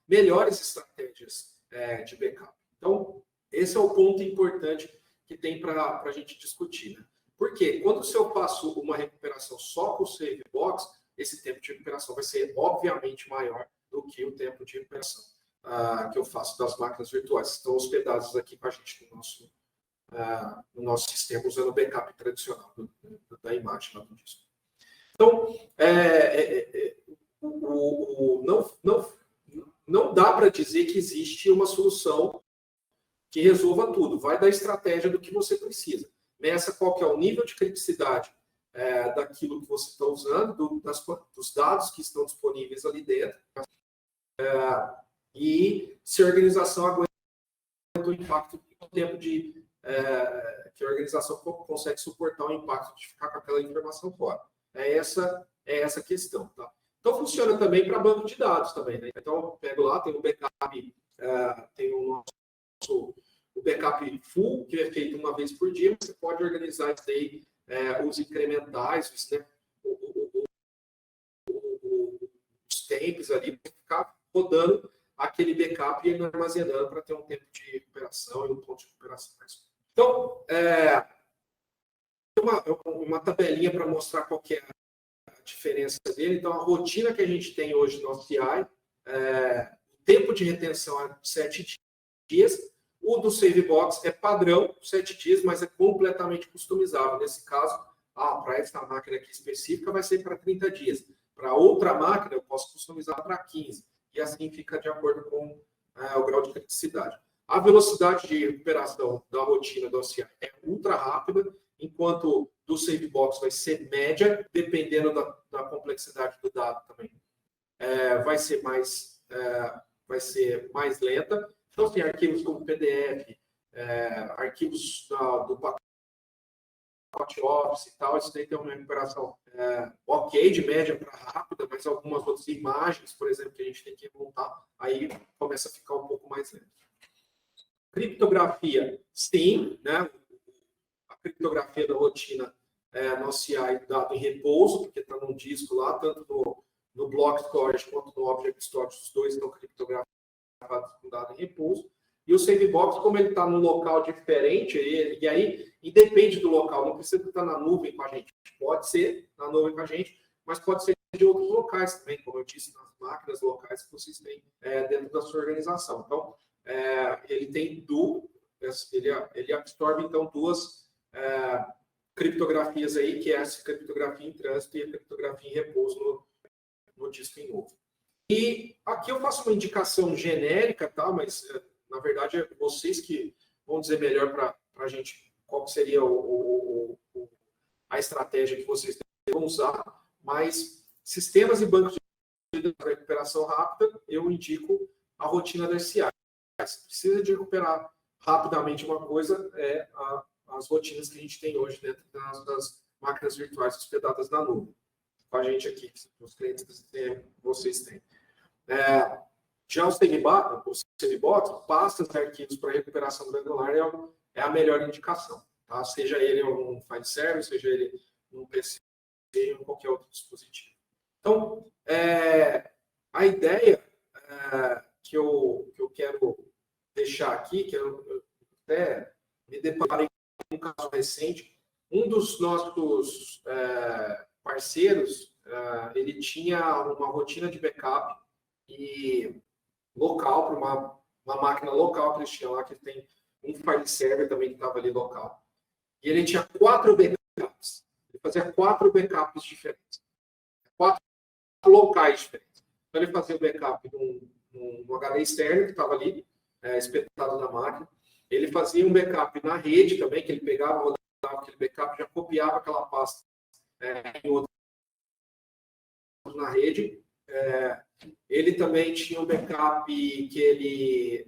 melhores estratégias de backup. Então, esse é o ponto importante que tem para a gente discutir. Né? Porque quando eu faço uma recuperação só com o Sandbox, esse tempo de recuperação vai ser, obviamente, maior do que o tempo de recuperação que eu faço das máquinas virtuais, que estão hospedadas aqui com a gente no nosso sistema, usando o backup tradicional da imagem lá do disco. Então, não dá para dizer que existe uma solução que resolva tudo. Vai da estratégia do que você precisa. Meça qual que é o nível de criticidade daquilo que você está usando, dos dados que estão disponíveis ali dentro, e se a organização aguenta o impacto do tempo que a organização consegue suportar o impacto de ficar com aquela informação fora. É essa questão. Tá? Então, funciona também para banco de dados também. Né? Então, eu pego lá, tem o backup, tem o backup full, que é feito uma vez por dia, você pode organizar isso aí, os incrementais, né? Os tempos ali, para ficar rodando aquele backup e armazenando para ter um tempo de recuperação e um ponto de recuperação mais curto. Então, uma tabelinha para mostrar qual que é a diferença dele. Então, a rotina que a gente tem hoje no CI, o tempo de retenção é 7 dias. O do Sandbox é padrão, 7 dias, mas é completamente customizável. Nesse caso, para essa máquina aqui específica, vai ser para 30 dias. Para outra máquina, eu posso customizar para 15. E assim fica de acordo com o grau de criticidade. A velocidade de recuperação da rotina do OCI é ultra rápida. enquanto do SaveBox vai ser média, dependendo da complexidade do dado também. Vai ser mais lenta. Então, tem arquivos como PDF, arquivos do pacote Office e tal, isso daí tem uma recuperação ok, de média para rápida, mas algumas outras imagens, por exemplo, que a gente tem que montar, aí começa a ficar um pouco mais lento. Criptografia, sim, né? A criptografia da rotina no CI dado em repouso, porque está num disco lá, tanto no Block Storage quanto no Object Storage, os dois estão criptografados com dado em repouso. E o SaveBox, como ele está num local diferente, e aí, independe do local, não precisa estar na nuvem com a gente. Pode ser na nuvem com a gente, mas pode ser de outros locais também, como eu disse, nas máquinas locais que vocês têm dentro da sua organização. Então, ele tem ele absorve, então, duas criptografias aí, que é essa criptografia em trânsito e a criptografia em repouso no disco em nuvem. E aqui eu faço uma indicação genérica, tá? Mas, na verdade, é vocês que vão dizer melhor para a gente qual seria a estratégia que vocês devem usar. Mas sistemas e bancos de recuperação rápida, eu indico a rotina da CI. Se precisa de recuperar rapidamente uma coisa, as rotinas que a gente tem hoje dentro das máquinas virtuais hospedadas na nuvem. Com a gente aqui, os clientes que vocês têm. Já o SaveBox, pastas e arquivos para recuperação granular é a melhor indicação. Tá? Seja ele um file server, seja ele um PC ou qualquer outro dispositivo. Então, a ideia que eu quero deixar aqui, que eu até me deparei com um caso recente, um dos nossos parceiros, ele tinha uma rotina de backup e local, para uma máquina local que eles tinham lá, que tem um file server também que estava ali local. E ele tinha 4 backups. Ele fazia 4 backups diferentes. 4 locais diferentes. Então, ele fazia o backup num HD externo que estava ali, espetado na máquina. Ele fazia um backup na rede também, que ele pegava, rodava aquele backup, já copiava aquela pasta em outro na rede. Ele também tinha um backup que ele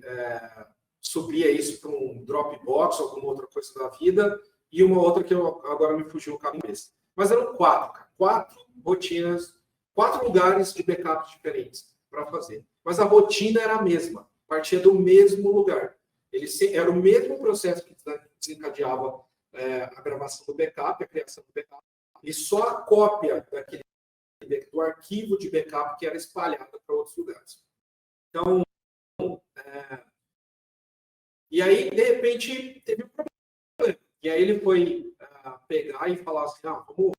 subia isso para um Dropbox, alguma outra coisa da vida, e uma outra que agora me fugiu o cabeça. Mas eram 4 rotinas, 4 lugares de backup diferentes para fazer. Mas a rotina era a mesma, partia do mesmo lugar. Era o mesmo processo que desencadeava a gravação do backup, a criação do backup, e só a cópia do arquivo de backup que era espalhado para outros lugares. Então, e aí, de repente, teve um problema. E aí ele foi pegar e falar assim, vamos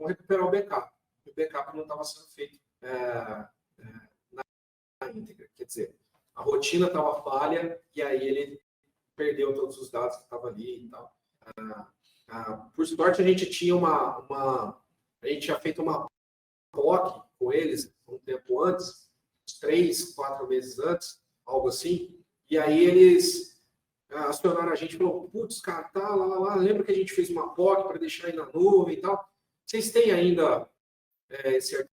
recuperar o backup. O backup não estava sendo feito na íntegra. Quer dizer, a rotina estava falha e aí ele perdeu todos os dados que estavam ali e tal. Por sorte, a gente tinha a gente tinha feito uma POC com eles um tempo antes, uns 3, 4 meses antes, algo assim, e aí eles acionaram a gente e falaram, putz, cara, tá, lá, lembra que a gente fez uma POC para deixar aí na nuvem e tal? Vocês têm ainda esse arquivo?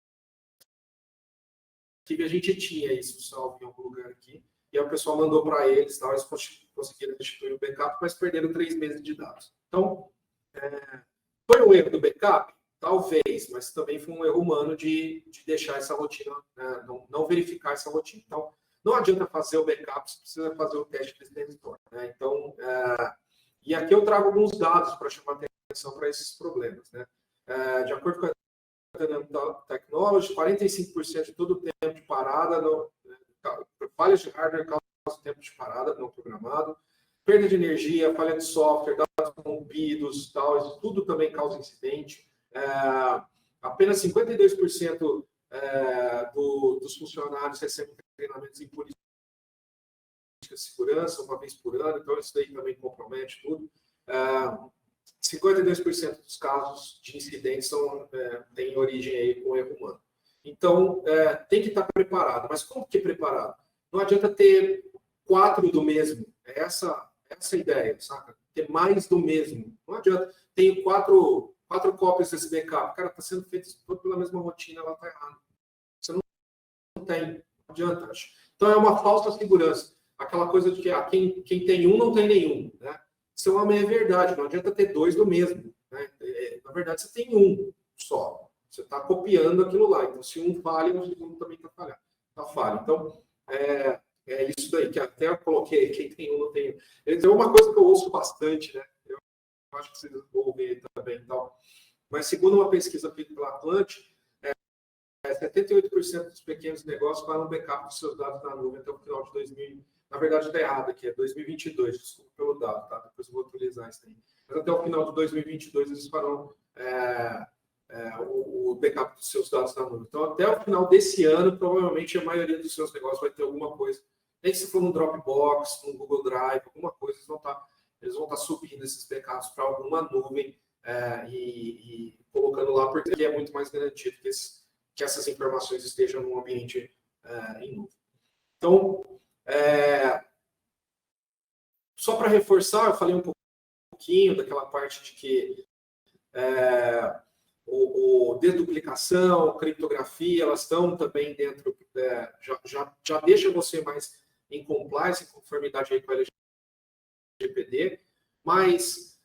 A gente tinha isso salvo em algum lugar aqui, e aí o pessoal mandou para eles, tal, eles conseguiram restituir o backup, mas perderam 3 meses de dados. Então, foi um erro do backup? Talvez, mas também foi um erro humano de deixar essa rotina, não verificar essa rotina. Então, não adianta fazer o backup, você precisa fazer o teste de repositório. Né? Então, e aqui eu trago alguns dados para chamar atenção para esses problemas. Né? De acordo com a Technology, 45% de todo o tempo de parada, falhas de hardware causam tempo de parada não programado, perda de energia, falha de software, dados corrompidos, tal, isso tudo também causa incidente. Apenas 52% dos funcionários recebem treinamentos em política de segurança, uma vez por ano, então isso daí também compromete tudo. 52% dos casos de incidentes têm origem aí com erro humano. Então, tem que estar preparado. Mas como que é preparado? Não adianta ter 4 do mesmo. Essa é a ideia, saca? ter mais do mesmo. Não adianta. Tenho quatro cópias desse backup. Cara, está sendo feito tudo pela mesma rotina, ela está errada. Você não tem. Não adianta. Então, é uma falsa segurança. Aquela coisa de que quem tem um não tem nenhum. Né? Isso é uma meia verdade. Não adianta ter dois do mesmo. Né? Na verdade, você tem um só. Você está copiando aquilo lá. Então, se um falha, o segundo também está falhando. Tá falha. Então, é isso daí, que até eu coloquei, quem tem um, não tem um. Então, é uma coisa que eu ouço bastante, né? Eu acho que vocês vão ver também. Então. Mas, segundo uma pesquisa feita pela Atlantic, 78% dos pequenos negócios farão backup dos seus dados na nuvem até o final de 2000. Na verdade, está errado aqui, é 2022, desculpa pelo dado, tá? Depois eu vou atualizar isso aí. Mas até o final de 2022, eles farão o backup dos seus dados na nuvem. Então, até o final desse ano, provavelmente a maioria dos seus negócios vai ter alguma coisa. Nem que se for no Dropbox, no Google Drive, alguma coisa, eles vão estar subindo esses backups para alguma nuvem e colocando lá, porque é muito mais garantido que essas informações estejam num ambiente em nuvem. Então, só para reforçar, eu falei um pouquinho daquela parte de que deduplicação, criptografia, elas estão também dentro, já deixa você mais em compliance, em conformidade aí com a LGPD, mas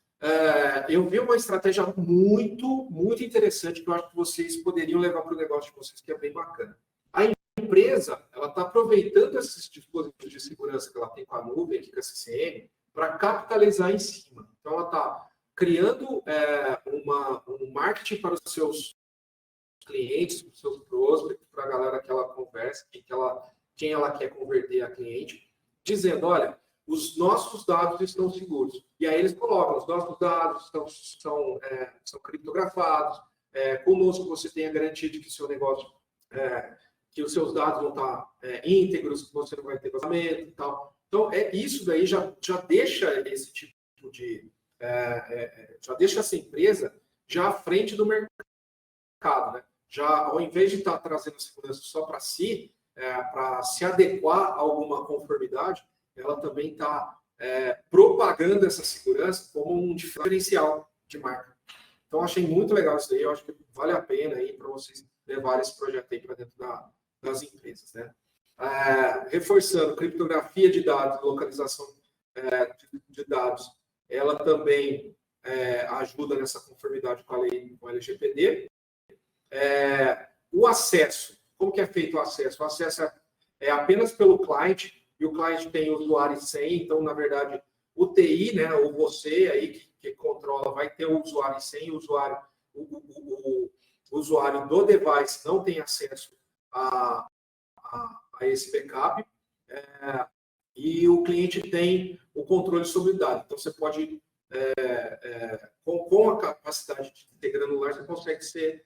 eu vi uma estratégia muito, muito interessante que eu acho que vocês poderiam levar para o negócio de vocês, que é bem bacana. A empresa, ela está aproveitando esses dispositivos de segurança que ela tem com a nuvem, aqui com a CCM, para capitalizar em cima. Então, ela está criando um marketing para os seus clientes, para os seus prospects, para a galera que ela conversa, quem ela quer converter a cliente, dizendo, olha, os nossos dados estão seguros. E aí eles colocam, os nossos dados são criptografados, conosco você tem a garantia de que o seu negócio, que os seus dados vão estar íntegros, que você não vai ter vazamento e tal. Então, isso daí já deixa esse tipo de... já deixa essa empresa já à frente do mercado, né? Já, ao invés de estar trazendo segurança só para si, para se adequar a alguma conformidade, ela também está propagando essa segurança como um diferencial de marca. Então, achei muito legal isso daí. Eu acho que vale a pena aí para vocês levarem esse projeto aí para dentro das empresas, né? Reforçando, criptografia de dados, localização de dados, ela também ajuda nessa conformidade com a lei, com a LGPD. O acesso, como que é feito o acesso? O acesso é apenas pelo cliente, e o cliente tem usuário e senha, então, na verdade, o TI, né, ou você aí que controla, vai ter o usuário e senha, o usuário do device não tem acesso a esse backup, e o cliente tem o controle sobre o dado. Então, você pode, com a capacidade de ter granular, você consegue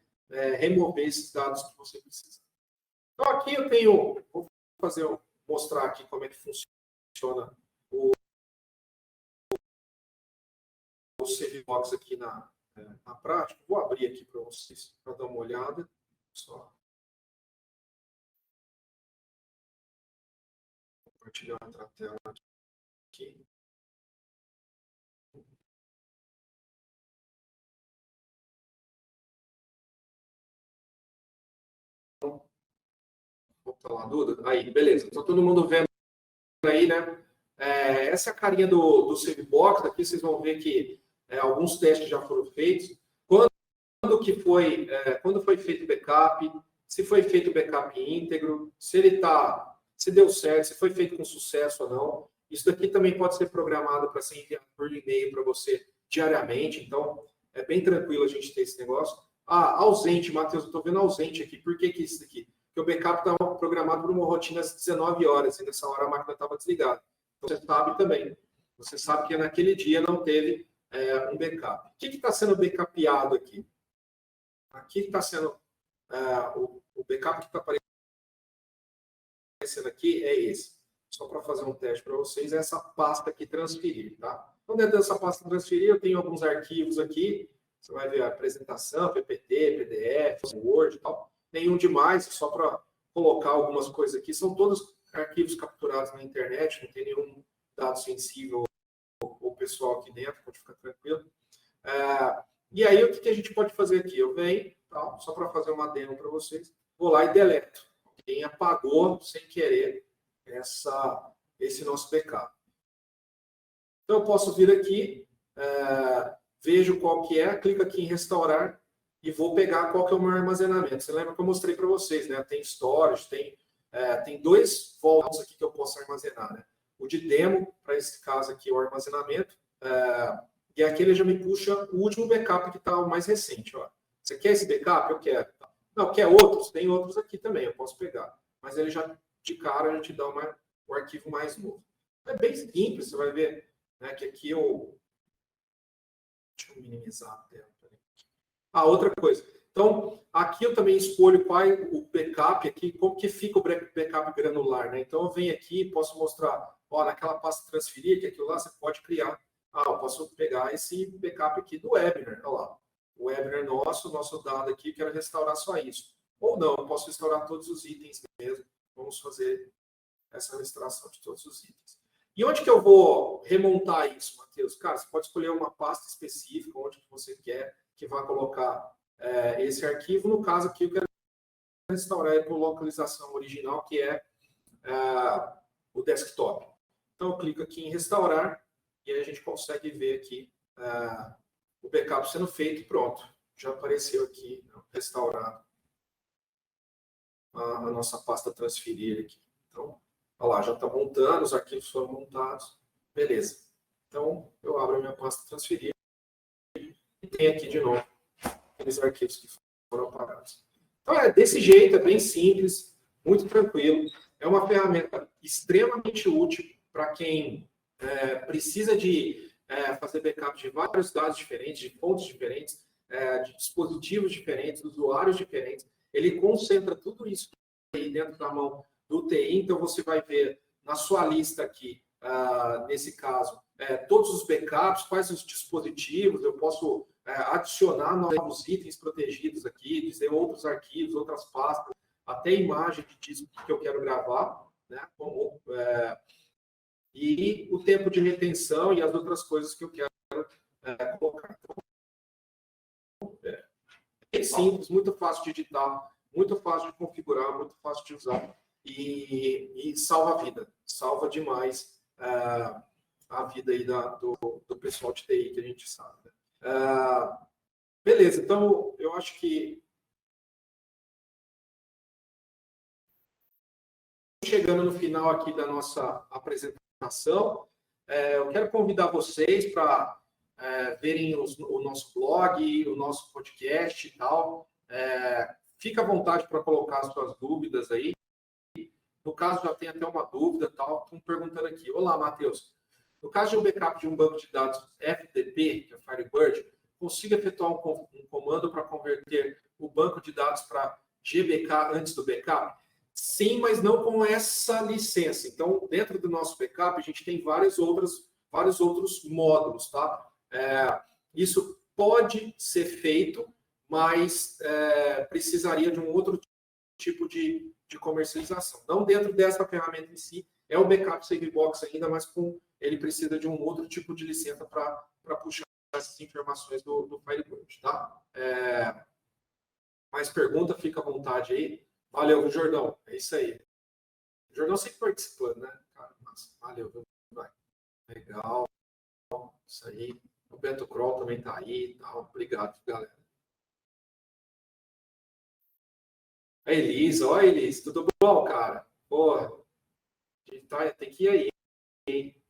remover esses dados que você precisa. Então, aqui eu tenho, vou mostrar aqui como é que funciona o CVBox aqui na prática. Vou abrir aqui para vocês, para dar uma olhada. Só compartilhar outra tela aqui. Voltar lá, Duda. Aí, beleza. Então, todo mundo vendo aí, né? Essa é a carinha do CVBox. Aqui vocês vão ver que alguns testes já foram feitos. Quando foi feito o backup, se foi feito o backup íntegro, se deu certo, se foi feito com sucesso ou não. Isso daqui também pode ser programado para ser enviado por e-mail para você diariamente. Então, é bem tranquilo a gente ter esse negócio. Ausente, Matheus, eu estou vendo ausente aqui. Por que isso daqui? Porque o backup estava programado por uma rotina às 19 horas e nessa hora a máquina estava desligada. Então, você sabe também. Você sabe que naquele dia não teve um backup. O que está sendo backupeado aqui? Aqui está sendo o backup que está aparecendo aqui é esse. Só para fazer um teste para vocês, é essa pasta aqui, transferir, tá? Então, dentro dessa pasta transferir, eu tenho alguns arquivos aqui. Você vai ver a apresentação, PPT, PDF, Word e tal. Nenhum demais, só para colocar algumas coisas aqui. São todos arquivos capturados na internet, não tem nenhum dado sensível ou pessoal aqui dentro, pode ficar tranquilo. E aí, o que a gente pode fazer aqui? Eu venho, tá, só para fazer uma demo para vocês, vou lá e deleto. Quem apagou, sem querer, esse nosso backup. Então, eu posso vir aqui, vejo qual que é, clico aqui em restaurar e vou pegar qual que é o meu armazenamento. Você lembra que eu mostrei para vocês, né? Tem storage, tem 2 vaults aqui que eu posso armazenar, né? O de demo, para esse caso aqui, o armazenamento, e aqui ele já me puxa o último backup que está o mais recente. Ó. Você quer esse backup? Eu quero. Não, quer outros? Tem outros aqui também, eu posso pegar. Mas ele já, de cara, já te dá o arquivo mais novo. É bem simples, você vai ver, né, que aqui eu... Deixa eu minimizar a tela. Outra coisa. Então, aqui eu também escolho qual é o backup aqui, como que fica o backup granular, né? Então, eu venho aqui e posso mostrar, ó, naquela pasta transferir, que aquilo lá você pode criar. Eu posso pegar esse backup aqui do webinar, olha lá. O webinar nosso dado aqui, quero restaurar só isso. Ou não, eu posso restaurar todos os itens mesmo. Vamos fazer essa restauração de todos os itens. E onde que eu vou remontar isso, Matheus? Cara, você pode escolher uma pasta específica, onde você quer que vá colocar esse arquivo. No caso aqui, eu quero restaurar por localização original, que é o desktop. Então, eu clico aqui em restaurar e aí a gente consegue ver aqui o backup sendo feito e pronto. Já apareceu aqui, restaurado, a nossa pasta transferir aqui. Então, olha lá, já está montando, os arquivos foram montados. Beleza. Então, eu abro a minha pasta transferir e tem aqui de novo aqueles arquivos que foram apagados. Então, desse jeito, é bem simples, muito tranquilo. É uma ferramenta extremamente útil para quem precisa de fazer backup de vários dados diferentes, de fontes diferentes, de dispositivos diferentes, usuários diferentes. Ele concentra tudo isso aí dentro da mão do TI. Então, você vai ver na sua lista aqui, nesse caso, todos os backups, quais os dispositivos, eu posso adicionar novos itens protegidos aqui, dizer outros arquivos, outras pastas, até imagem de disco que eu quero gravar, né? E o tempo de retenção e as outras coisas que eu quero colocar. É simples, muito fácil de editar, muito fácil de configurar, muito fácil de usar e salva a vida, salva demais a vida aí do pessoal de TI, que a gente sabe. Né? Beleza, então eu acho que chegando no final aqui da nossa apresentação, eu quero convidar vocês para verem o nosso blog, o nosso podcast e tal. Fica à vontade para colocar as suas dúvidas aí. No caso, já tem até uma dúvida, tal. Estão perguntando aqui. Olá, Matheus. No caso de um backup de um banco de dados FTP, que é Firebird, consigo efetuar um comando para converter o banco de dados para GBK antes do backup? Sim, mas não com essa licença. Então, dentro do nosso backup, a gente tem vários outros módulos, tá? Isso pode ser feito, mas precisaria de um outro tipo de comercialização. Não dentro dessa ferramenta em si, é o backup Savebox ainda, mas ele precisa de um outro tipo de licença para puxar essas informações do Firebird, tá? Mais pergunta, fica à vontade aí. Valeu, Jordão. É isso aí. O Jordão sempre participando, né? Cara, massa. Valeu. Vai. Legal. Isso aí. O Beto Kroll também tá aí. Tá. Obrigado, galera. A Elisa. Ó, Elisa. Tudo bom, cara? Porra. Tem que ir aí, hein?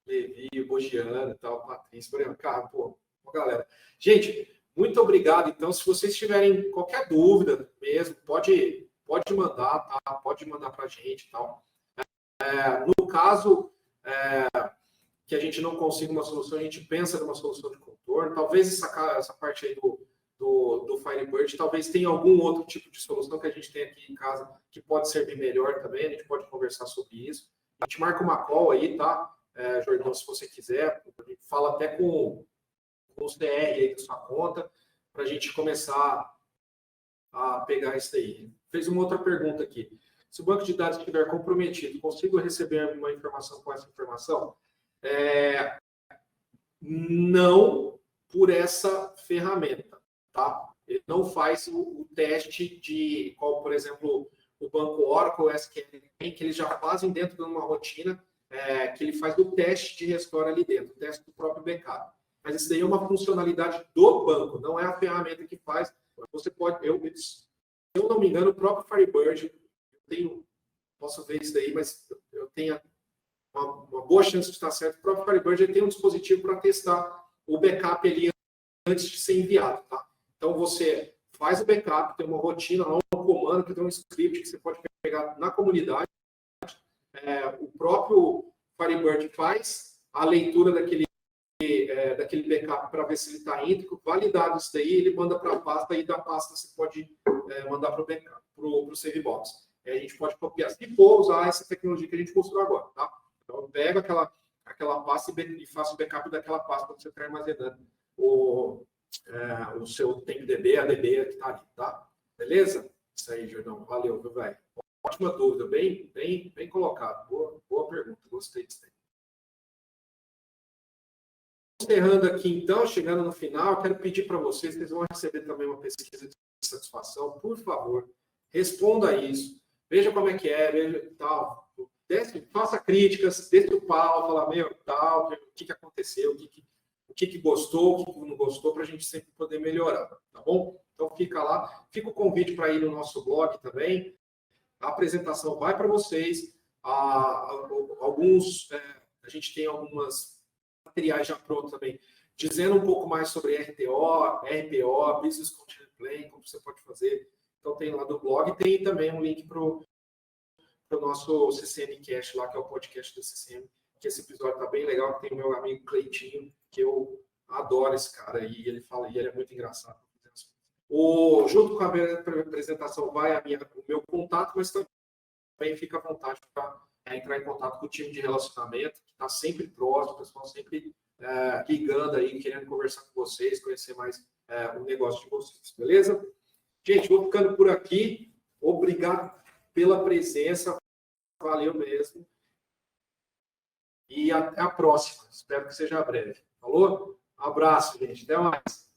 Levi, Bogiano e tal, Patrícia. Por exemplo, cara, pô, galera. Gente, muito obrigado. Então, se vocês tiverem qualquer dúvida mesmo, pode mandar, tá? Pode mandar para a gente e tal. No caso que a gente não consiga uma solução, a gente pensa numa solução de contorno. Talvez essa parte aí do Firebird, talvez tenha algum outro tipo de solução que a gente tem aqui em casa que pode servir melhor também. A gente pode conversar sobre isso. A gente marca uma call aí, tá? Jordão, se você quiser, a gente fala até com os DR aí da sua conta, para a gente começar a pegar isso aí. Fez uma outra pergunta aqui. Se o banco de dados estiver comprometido, consigo receber uma informação com essa informação? Não por essa ferramenta, tá? Ele não faz o teste de qual, por exemplo, o banco Oracle, SQL, que eles já fazem dentro de uma rotina, que ele faz o teste de restore ali dentro, o teste do próprio backup. Mas isso daí é uma funcionalidade do banco, não é a ferramenta que faz. Você pode, se eu não me engano, o próprio Firebird, posso ver isso daí, mas eu tenho uma boa chance de estar certo. O próprio Firebird ele tem um dispositivo para testar o backup ali antes de ser enviado, tá? Então você faz o backup, tem uma rotina lá, um comando, que tem um script que você pode pegar na comunidade. O próprio Firebird faz a leitura daquele backup para ver se ele está íntegro. Validado isso daí, ele manda para a pasta, e da pasta você pode mandar para o backup, para o SaveBox. A gente pode copiar, se for usar essa tecnologia que a gente mostrou agora, tá? Então, pega aquela pasta e faça o backup daquela pasta quando você está armazenando o seu TempDB, a DB que está ali, tá? Beleza? Isso aí, Jordão. Valeu, viu, velho? Ótima dúvida, bem colocado. Boa pergunta, gostei disso aí. Encerrando aqui, então, chegando no final, quero pedir para vocês vão receber também uma pesquisa de satisfação, por favor, responda isso, veja como é que veja tal, faça críticas, desce o pau, fala, tal, o que aconteceu, o que gostou, o que não gostou, para a gente sempre poder melhorar, tá bom? Então, fica lá, fica o convite para ir no nosso blog também, a apresentação vai para vocês, a gente tem algumas materiais já prontos também, dizendo um pouco mais sobre RTO, RPO, Business Continuity Plan, como você pode fazer. Então, tem lá do blog, tem também um link para o nosso CCM Cast lá, que é o podcast do CCM, que esse episódio está bem legal, que tem o meu amigo Cleitinho, que eu adoro esse cara, e ele fala, e ele é muito engraçado. Junto com a minha apresentação vai o meu contato, mas também fica à vontade para entrar em contato com o time de relacionamento, que está sempre próximo, o pessoal sempre ligando aí, querendo conversar com vocês, conhecer mais o negócio de vocês, beleza? Gente, vou ficando por aqui. Obrigado pela presença. Valeu mesmo. E até a próxima. Espero que seja breve. Falou? Abraço, gente. Até mais.